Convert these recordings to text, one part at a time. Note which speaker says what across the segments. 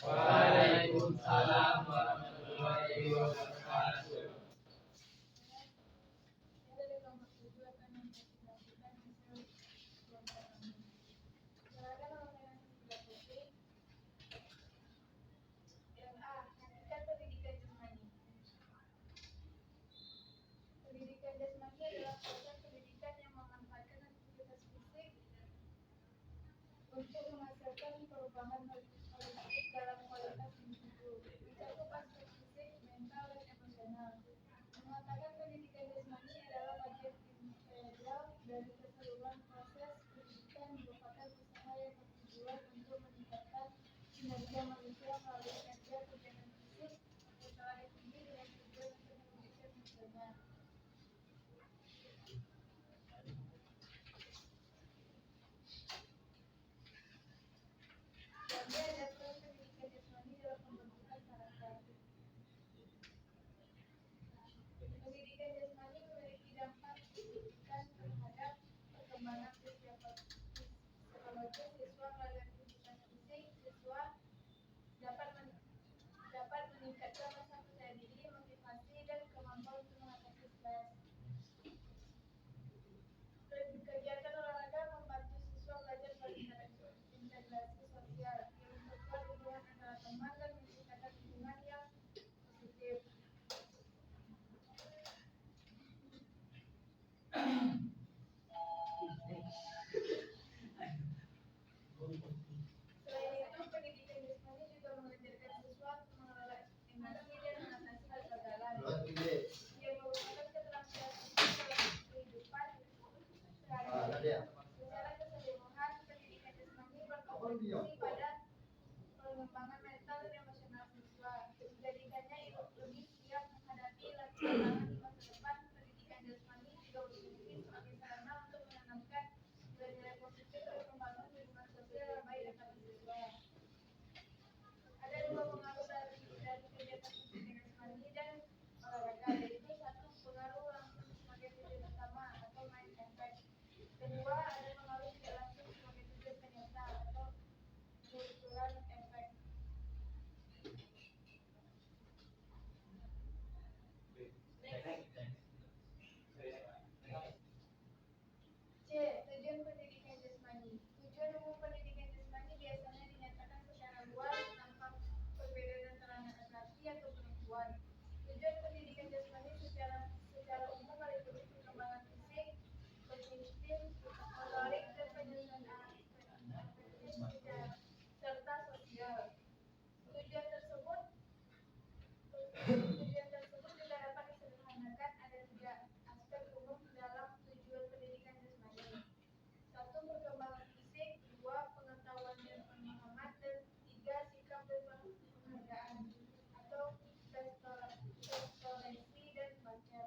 Speaker 1: Waalaikumsalam warahmatullahi wabarakatuh.
Speaker 2: Pendidikan jasmani adalah proses pendidikan yang memanfaatkan aktivitas fisik untuk menghasilkan perubahan holistik dalam kualitas individu, mencakup aspek fisik, mental, dan emosional. Mengatakan pendidikan jasmani adalah bagian integral dari keseluruhan proses pendidikan, merupakan usaha yang bertujuan untuk meningkatkan kinerja manusia melalui kerja kegiatan fisik secara individu dengan tujuan untuk mendidik emosional. Ada peran pendidikan jasmani dalam pembentukan karakter. Pendidikan jasmani memiliki dampak signifikan terhadap perkembangan psikologis siswa melalui aktivitas fisik. Siswa dapat meningkatkan rasa percaya diri, motivasi, dan kemampuan untuk mengatasi stres. Kegiatan olahraga membantu siswa belajar berintegrasi sosial, yang memperkuat hubungan antara teman dan menciptakan lingkungan yang positif. Selain itu, pendidikan jasmani juga mengajarkan siswa untuk mengelola emosi dan mengatasi kegagalan. Ia merupakan keterampilan penting dalam kehidupan sehari-hari. Secara keseluruhan, pendidikan jasmani berkontribusi pada pengembangan mental dan emosional siswa, menjadikannya lebih siap menghadapi tantangan di masa depan. Pendidikan jasmani juga berfungsi sebagai sarana untuk menanamkan nilai-nilai positif dan membangun hubungan sosial yang baik antara siswa. Ada dua pengaruh dari kegiatan pendidikan jasmani dan olahraga, yaitu satu, pengaruh langsung sebagai tujuan utama atau main effect. Kedua, ada pengaruh tidak langsung sebagai tujuan penyerta atau kultural effect. C. Tujuan pendidikan jasmani. Tujuan umum pendidikan jasmani biasanya dinyatakan secara luas tanpa perbedaan antara laki-laki atau perempuan. Tujuan pendidikan jasmani secara umum meliputi perkembangan fisik, kognitif, motorik, dan penyelesaian serta sosial. Tujuan tersebut juga dapat disederhanakan. Ada tiga aspek umum dalam tujuan pendidikan jasmani. Satu, perkembangan fisik. Dua, pengetahuan dan pemahaman. Dan tiga, sikap dan penghargaan atau toleransi dan baca.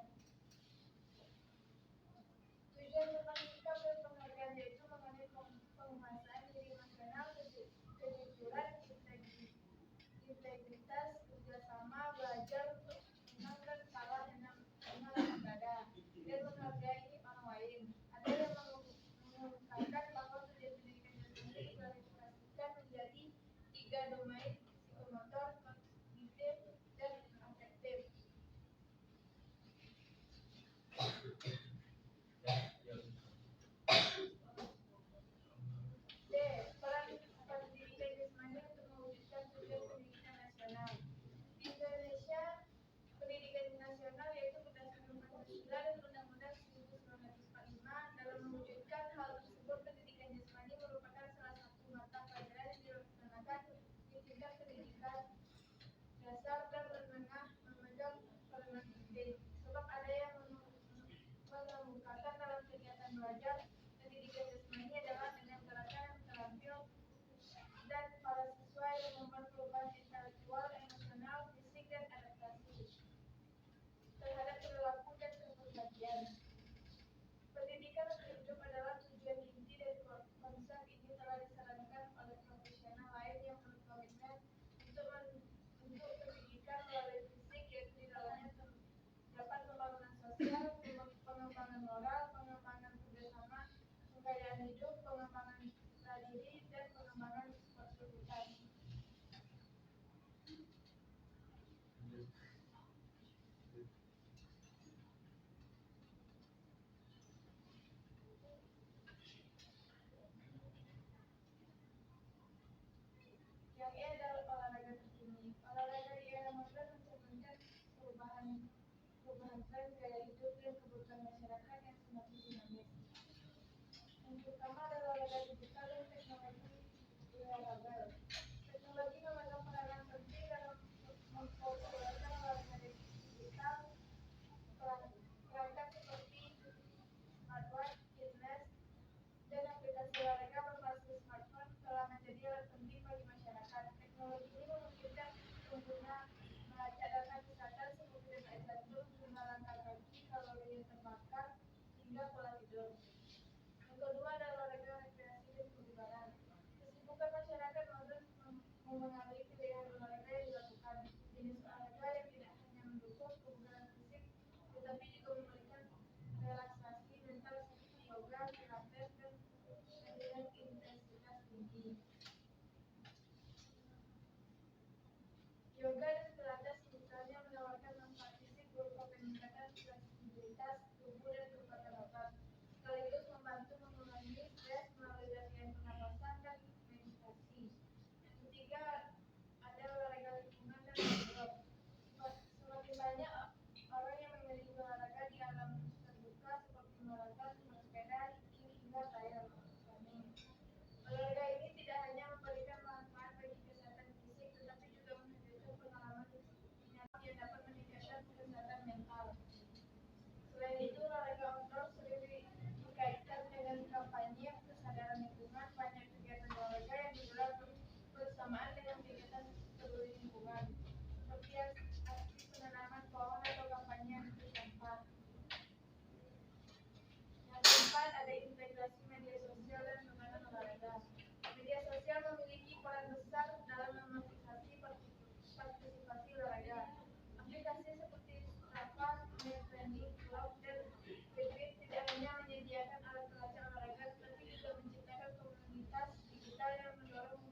Speaker 2: Tujuan tentang sikap dan penghargaan yaitu mengenai penguasaan diri nasional, kejujuran, integritas, kerjasama, belajar untuk menang dan kalah dengan ibadah, dan menghargai orang lain. Ada yang mengungkapkan bahwa tujuan pendidikan jasmani diklasifikasikan menjadi tiga domain: psikomotor, kognitif, dan afektif. D. Peran pendidikan jasmani untuk mewujudkan tujuan pendidikan nasional. Di Indonesia, pendidikan nasional yaitu berdasarkan Pancasila dan Undang-Undang 1945. Dalam mewujudkan hal tersebut, pendidikan jasmani merupakan salah satu mata pelajaran yang dilaksanakan di tingkat pendidikan dasar dan menengah memegang peranan penting. Sebab ada yang mengemukakan dalam kegiatan belajar, pendidikan jasmani adalah dengan gerakan yang terampil dan para siswa yang membuat perubahan intelektual, emosional, fisik, dan adaptasi terhadap perilaku dan kepribadian. Pendidikan untuk hidup adalah tujuan inti dari konsep ini telah disarankan oleh profesional lain yang berkomitmen untuk pendidikan melalui dan gaya hidup dan kebutuhan masyarakat yang semakin dinamis. Yang pertama adalah olahraga digital dan teknologi wearable. Teknologi memegang peranan penting dalam mempopulerkan olahraga digital. Perangkat seperti smartwatch, fitness, dan aplikasi olahraga berbasis smartphone telah menjadi alat penting bagi masyarakat. Teknologi ini memungkinkan pengguna melacak data kesehatan seperti detak jantung, jumlah langkah kaki, kalori yang terbakar, hingga pola tidur. Yang kedua adalah olahraga rekreasi dan kebugaran. Kesibukan masyarakat modern memengaruhi pilihan olahraga yang dilakukan. Jenis olahraga yang tidak hanya mendukung kebugaran fisik, tetapi juga memberikan relaksasi mental seperti yoga, pilates, dan dengan intensitas tinggi. Yoga dan pilates misalnya menawarkan manfaat fisik berupa peningkatan fleksibilitas tubuh dan kekuatan otot, sekaligus membantu mengurangi stres melalui latihan pernapasan dan meditasi. Yang ketiga ada olahraga lingkungan dan outdoor. Semakin banyak orang yang memilih olahraga di alam terbuka seperti maraton, bersepeda, hiking, hingga trail running. Olahraga ini tidak hanya memberikan manfaat bagi kesehatan fisik, tetapi juga menghadirkan pengalaman nyaman yang dapat meningkatkan kesehatan mental. Selain itu, olahraga outdoor sering dikaitkan dengan kampanye kesadaran lingkungan. Banyak kegiatan olahraga yang digelar bersamaan dengan kegiatan peduli lingkungan, seperti aksi penanaman pohon atau kampanye anti sampah. Yang keempat ada integrasi media sosial dan pengembangan olahraga. Media sosial memiliki peran besar dalam memotivasi partisipasi olahraga. Aplikasi seperti Strava, Net Training Club, dan Fitbit tidak hanya menyediakan alat pelacak olahraga, tetapi juga menciptakan komunitas digital yang mendorong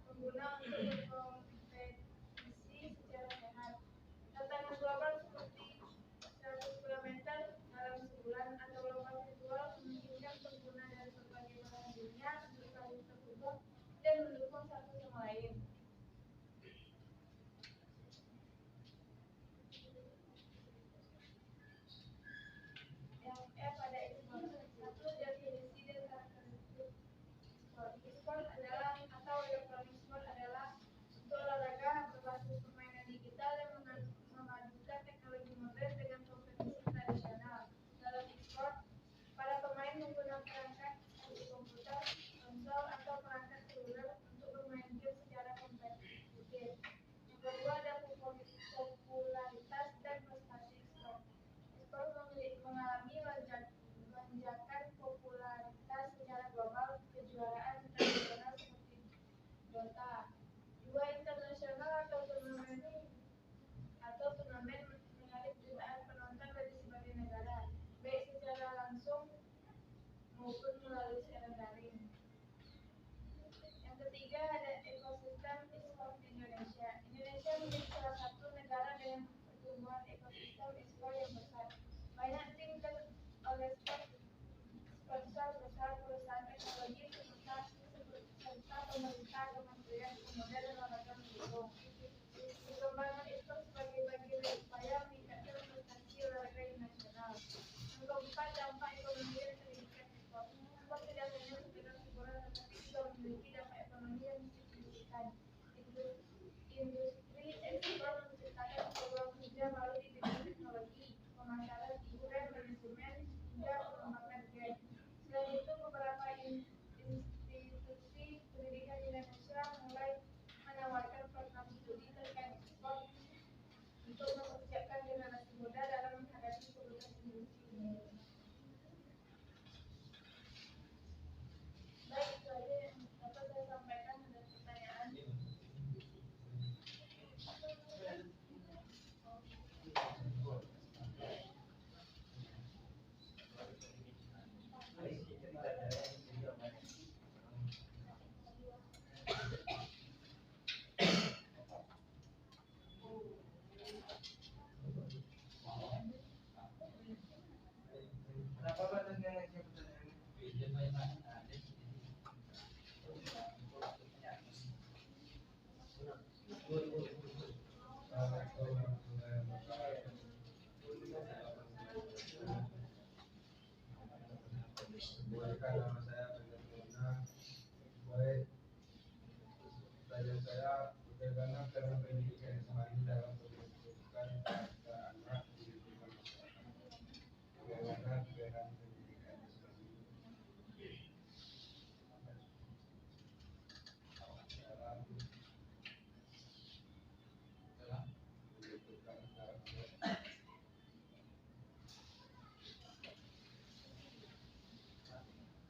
Speaker 2: pengguna untuk berkompetisi secara sehat. Tantangan global seperti 100 km dalam sebulan atau lomba virtual memungkinkan pengguna dari berbagai belahan dunia untuk saling terhubung dan mendukung satu sama lain. Yang F ada e-sport. Satu, definisi dan karakteristik e-sport. E-sport adalah atau electronic sport adalah untuk olahraga berbasis permainan digital yang memadukan teknologi modern dengan kompetisi tradisional. Dalam e-sport, para pemain menggunakan perangkat seperti komputer, konsol, atau perangkat seluler untuk bermain game secara kompetitif. Yang kedua ada popularitas dan prestasi e-sport. E-sport mengalami lonjakan popularitas secara global. Kejuaraan internasional seperti Dota 2 internasional atau turnamen menarik jutaan penonton dari berbagai negara, baik secara langsung maupun melalui siaran daring. Yang ketiga ada ekosistem e-sport di Indonesia. Indonesia menjadi salah satu negara dengan pertumbuhan ekosistem e-sport yang besar. Banyak tim oleh sponsor besar, perusahaan teknologi, serta pemerintah, Kementerian Pemuda dan Olahraga mendukung. Pengembangan e-sport sebagai bagian dari upaya meningkatkan prestasi olahraga nasional. Yang keempat, dampak ekonomi dan pendidikan e-sport. E-sport tidak hanya sekedar hiburan, tetapi juga memiliki dampak ekonomi yang signifikan. Industri e-sport menciptakan peluang kerja baru di bidang teknologi, pemasaran, hiburan, manajemen, hingga pengembangan game. Selain itu, beberapa institusi pendidikan di Indonesia mulai menawarkan program studi terkait e-sport untuk mempersiapkan generasi muda dalam menghadapi kebutuhan industri ini. Baik, itu aja yang dapat saya sampaikan. Ada pertanyaan?
Speaker 1: Bagaimana cara pendidikan Islam dalam menumbuhkan karakter anak di lingkungan masyarakat? Bagaimana peran pendidikan Islam dalam menumbuhkan karakter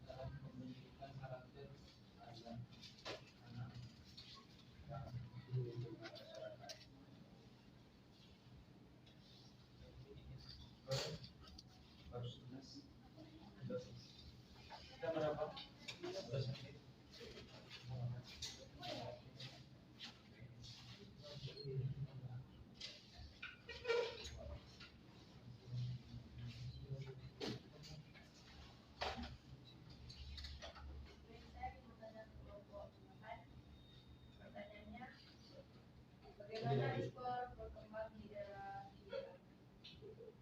Speaker 1: dalam menumbuhkan karakter anak anak yang di lingkungan masyarakat? Kita berapa?
Speaker 2: Baik, saya menggunakan kelompok 8. Pertanyaannya, bagaimana ekspor berkembang di dalam kehidupan?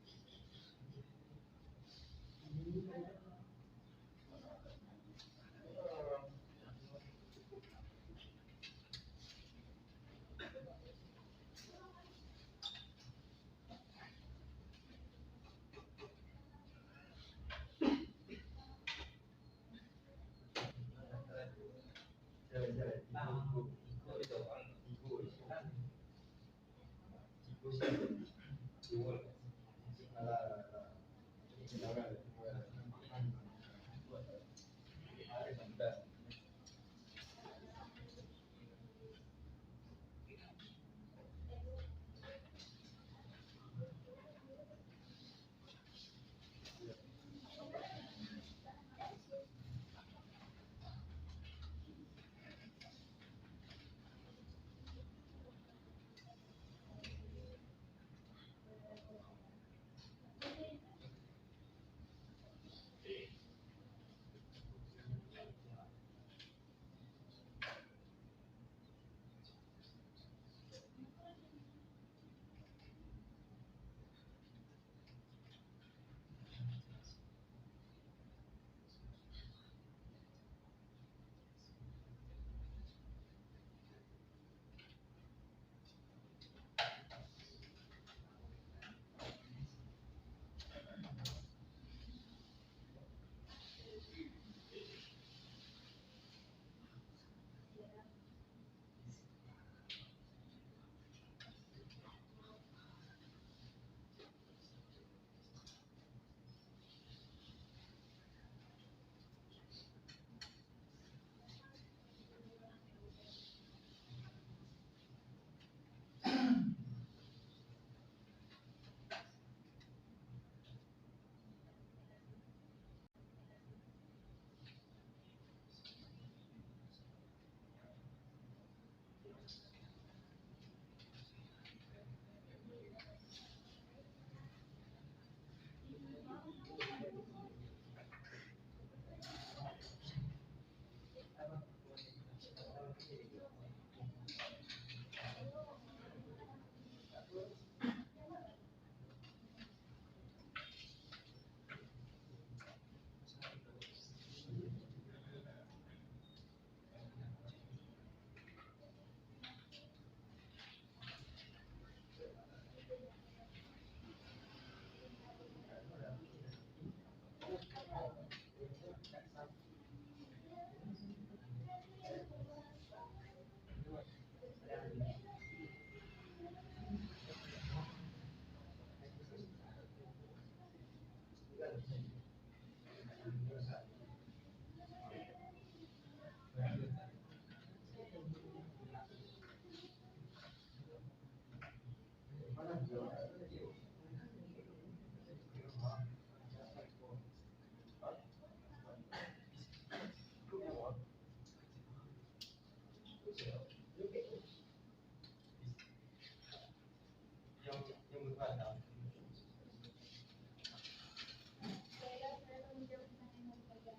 Speaker 2: Baiklah, saya akan menjawab pertanyaan yang saja.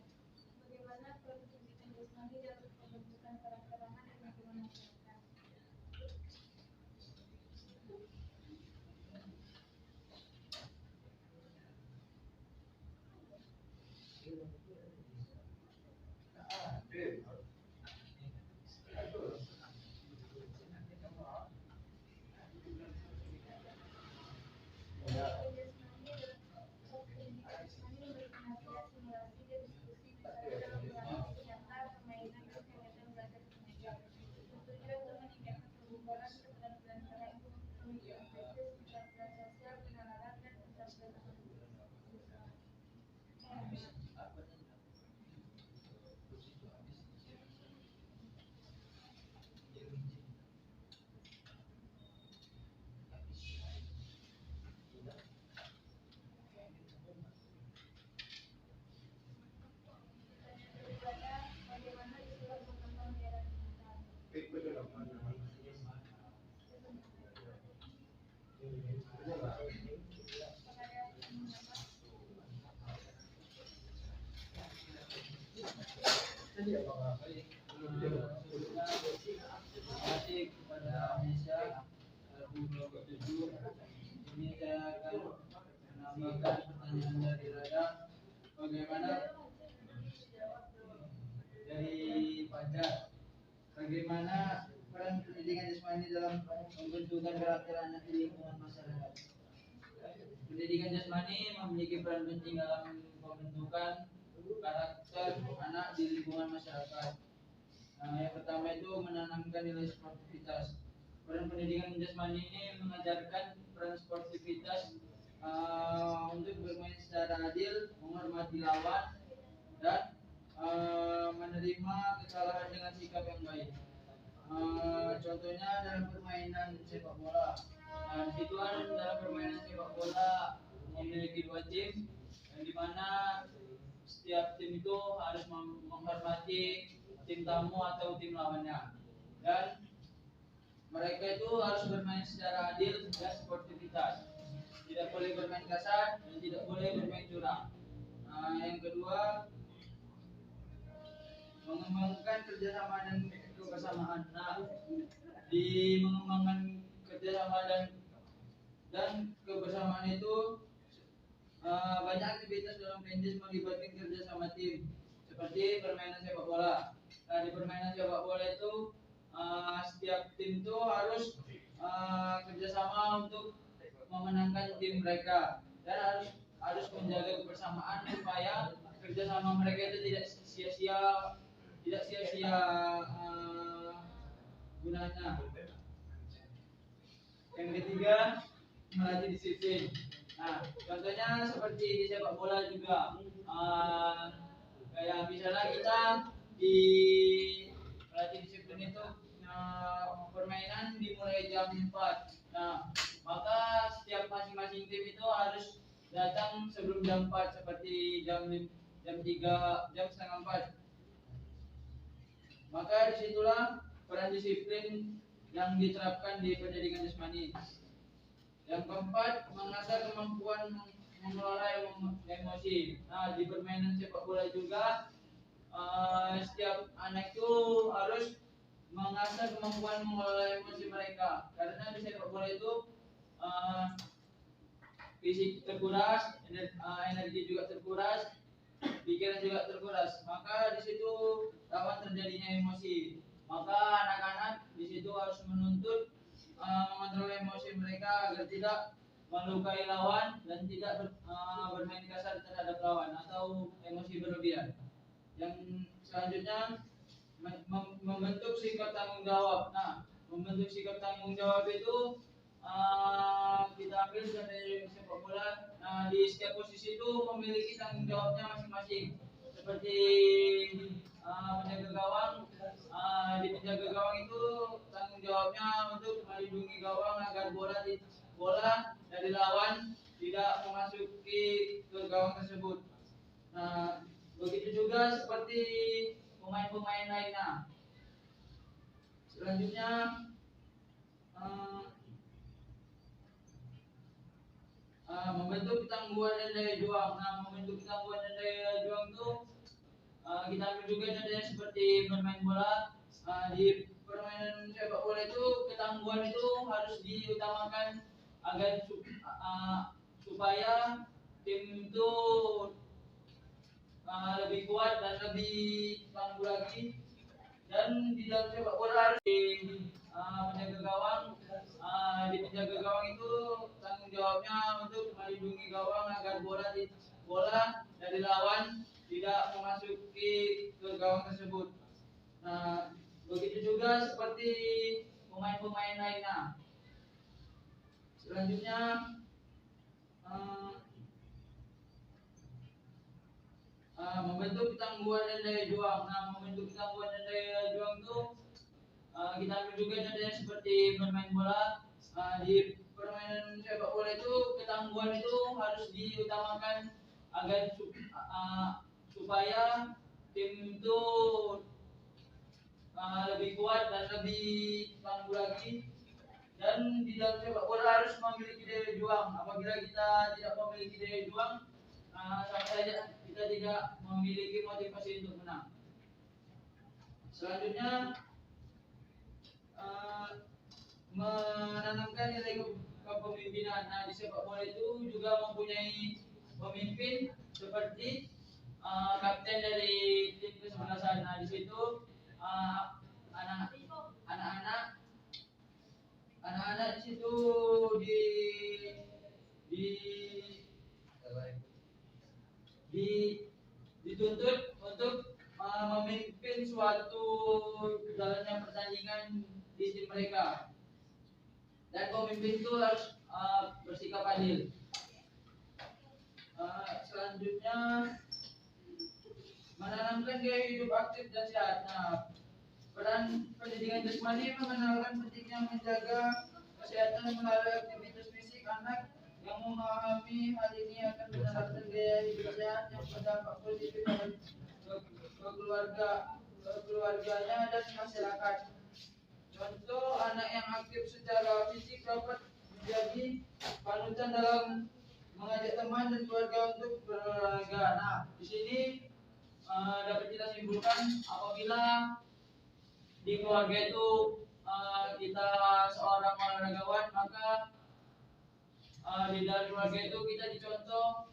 Speaker 2: Bagaimana peran pendidikan jasmani dalam pembentukan karakter anak di lingkungan masyarakat?
Speaker 3: Sebelumnya terima kasih kepada Indonesia 2027. Ini saya akan menambahkan pertanyaan dari Rada. Bagaimana dari pajak? Bagaimana peran pendidikan jasmani dalam pembentukan karakter anak di lingkungan masyarakat? Pendidikan jasmani memiliki peran penting dalam pembentukan karakter anak di lingkungan masyarakat. Yang pertama itu menanamkan nilai sportivitas. Peran pendidikan jasmani ini mengajarkan peran sportivitas untuk bermain secara adil, menghormati lawan, dan menerima kesalahan dengan sikap yang baik. Contohnya dalam permainan sepak bola. Di situ dalam permainan sepak bola memiliki dua tim, yang dimana setiap tim itu harus menghormati tim tamu atau tim lawannya, dan mereka itu harus bermain secara adil dan sportivitas. Tidak boleh bermain kasar dan tidak boleh bermain curang. Yang kedua, mengembangkan kerjasama dan kebersamaan. Di mengembangkan kerjasama dan kebersamaan itu banyak aktivitas dalam penjas melibatkan kerjasama tim, seperti permainan sepak bola. Di permainan sepak bola itu setiap tim itu harus kerjasama untuk memenangkan tim mereka, dan harus menjaga kebersamaan supaya kerjasama mereka itu tidak sia-sia gunanya. Yang ketiga, melatih disiplin. Contohnya seperti di sepak bola juga, kayak misalnya kita di melatih disiplin itu permainan dimulai jam 4. Maka setiap masing-masing tim itu harus datang sebelum jam 4, seperti jam 3, jam setengah 4. Maka disitulah peran disiplin yang diterapkan di pendidikan jasmani. Yang keempat, mengasah kemampuan mengelola emosi. Di permainan sepak bola juga setiap anak itu harus mengasah kemampuan mengelola emosi mereka, karena di sepak bola itu fisik terkuras, energi juga terkuras, pikiran juga terkuras. Maka di situ rawan terjadinya emosi. Maka anak-anak di situ harus menuntut mengontrol emosi mereka agar tidak melukai lawan dan tidak bermain kasar terhadap lawan atau emosi berlebihan. Yang selanjutnya, membentuk sikap tanggung jawab. Membentuk sikap tanggung jawab itu kita ambil dari sepak bola. Di setiap posisi itu memiliki tanggung jawabnya masing-masing. Seperti penjaga gawang, di penjaga gawang itu tanggung jawabnya untuk melindungi gawang agar bola dari lawan tidak memasuki ke gawang tersebut. Begitu juga seperti pemain-pemain lainnya. Selanjutnya, membentuk ketangguhan dan daya juang. Membentuk ketangguhan dan daya juang itu kita ambil juga contohnya seperti bermain bola. Di permainan sepak bola itu ketangguhan itu harus diutamakan agar supaya tim itu lebih kuat dan lebih tangguh lagi. Dan di dalam sepak bola harus penjaga gawang. Di penjaga gawang itu tanggung jawabnya untuk melindungi gawang agar bola dari lawan tidak memasuki ke gawang tersebut. Begitu juga seperti pemain-pemain lainnya. Selanjutnya, membentuk ketangguhan dan daya juang. Membentuk ketangguhan dan daya juang itu kita ambil juga contohnya seperti bermain bola. Di permainan sepak bola itu ketangguhan itu harus diutamakan agar supaya tim itu lebih kuat dan lebih tangguh lagi. Dan di dalam sepak bola harus memiliki daya juang. Apabila kita tidak memiliki daya juang, sama saja kita tidak memiliki motivasi untuk menang. Selanjutnya menanamkan nilai kepemimpinan. Nah, di sepak bola itu juga mempunyai pemimpin seperti kapten dari tim kesebelasan. Nah, di situ anak-anak di situ di dituntut untuk memimpin suatu jalannya pertandingan di tim mereka, dan pemimpin itu harus bersikap adil. Selanjutnya menanamkan gaya hidup aktif dan sehat. Nah, peran pendidikan jasmani mengenalkan pentingnya menjaga kesehatan melalui aktivitas fisik. Anak yang memahami hal ini akan menerapkan gaya hidup sehat yang berdampak positif pada keluarganya dan masyarakat. Contoh, anak yang aktif secara fisik dapat menjadi panutan dalam mengajak teman dan keluarga untuk berolahraga. Nah, di sini dapat kita simpulkan, apabila di keluarga itu kita seorang olahragawan, maka di dalam keluarga itu kita dicontoh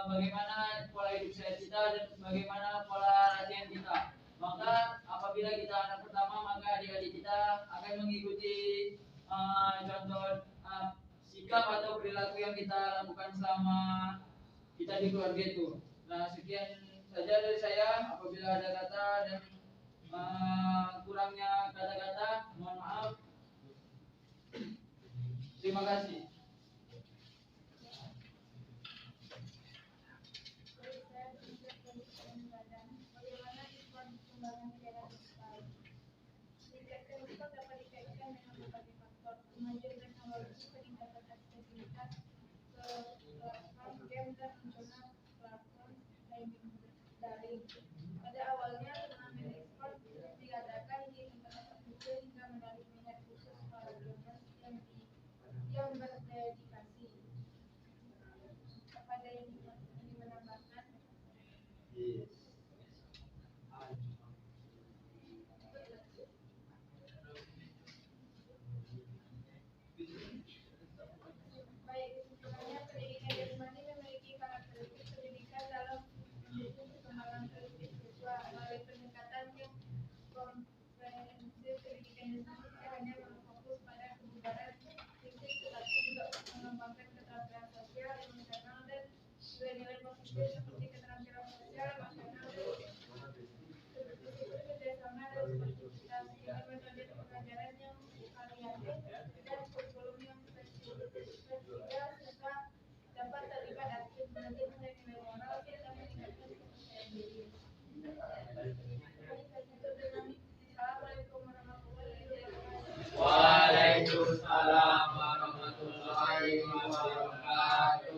Speaker 3: bagaimana pola hidup sehat kita dan bagaimana pola latihan kita. Maka apabila kita anak pertama, maka adik-adik kita akan mengikuti contoh sikap atau perilaku yang kita lakukan selama kita di keluarga itu. Nah, sekian saja dari saya. Apabila ada kata dan kurangnya kata-kata, mohon maaf. Terima kasih.
Speaker 2: Kemajuan teknologi, peningkatan aksesibilitas, platform game dan munculnya platform streaming daring. Pada awalnya turnamen e-sport diadakan di internet terbuka hingga menarik minat khusus para gamers yang berdedikasi. Kepada yang menambahkan. Baik, kesimpulannya, pendidikan jasmani memiliki karakteristik pendidikan dalam mendukung perkembangan kreatif siswa melalui pendekatan yang komprehensif. Pendidikan jasmani tidak hanya berfokus pada kebugaran fisik, tetapi juga mengembangkan keterampilan sosial, emosional, dan nilai-nilai positif seperti keterampilan sosial, emosional, dan kerjasama dan sportivitas. Dengan metode pengajaran yang variatif dan kurikulum yang fleksibel serta dapat terlibat aktif belajar nilai-nilai moral serta meningkatkan kepercayaan diri. Assalamualaikum warahmatullahi wabarakatuh.
Speaker 4: Waalaikumsalam warahmatullahi wabarakatuh.